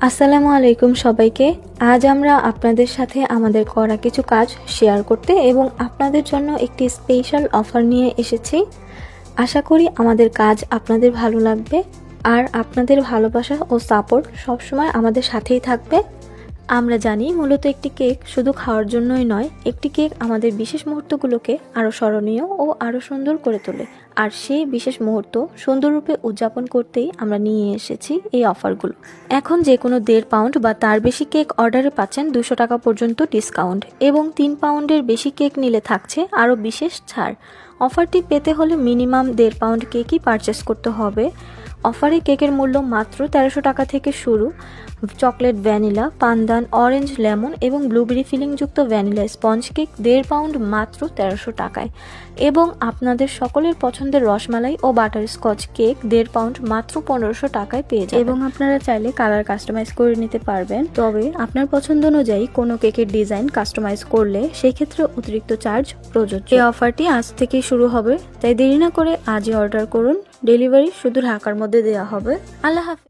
আসসালামু আলাইকুম সবাইকে। আজ আমরা আপনাদের সাথে আমাদের করা কিছু কাজ শেয়ার করতে এবং আপনাদের জন্য একটি স্পেশাল অফার নিয়ে এসেছি। আশা করি আমাদের কাজ আপনাদের ভালো লাগবে আর আপনাদের ভালোবাসা ও সাপোর্ট সবসময় আমাদের সাথেই থাকবে। আমরা জানি মূলত একটি কেক শুধু খাওয়ার জন্যই নয়, একটি কেক আমাদের বিশেষ মুহূর্তগুলোকে আরও স্মরণীয় ও আরও সুন্দর করে তোলে। আর সেই বিশেষ মুহূর্ত সুন্দররূপে উদযাপন করতেই আমরা নিয়ে এসেছি এই অফারগুলো। এখন যে কোনো 1.5 পাউন্ড বা তার বেশি কেক অর্ডারে পাচ্ছেন 200 টাকা পর্যন্ত ডিসকাউন্ট এবং 3 পাউন্ডের বেশি কেক নিলে থাকছে আরও বিশেষ ছাড়। অফারটি পেতে হলে মিনিমাম 1.5 পাউন্ড কেকই পারচেস করতে হবে। অফারে কেকের মূল্য মাত্র 1300 টাকা থেকে শুরু। Chocolate, vanilla, pandan, orange, lemon এবং ব্লুবেরি ফিলিংযুক্ত ভ্যানিলা স্পঞ্জ কেক 1.5 পাউন্ড মাত্র 1300 টাকায় এবং আপনাদের সকলের পছন্দের রসমালাই ও বাটারস্কচ কেক 1.5 পাউন্ড মাত্র 1500 টাকায় পেয়ে যাবেন। এবং আপনারা চাইলে কালার কাস্টমাইজ করে নিতে পারবেন, তবে আপনার পছন্দ অনুযায়ী কোনো কেকের ডিজাইন কাস্টমাইজ করলে সেক্ষেত্রে অতিরিক্ত চার্জ প্রযোজ্য। এই অফারটি আজ থেকেই শুরু হবে, তাই দেরি না করে আজই অর্ডার করুন। ডেলিভারি শুধু ঢাকার মধ্যে দেওয়া হবে। আল্লাহ হাফেজ।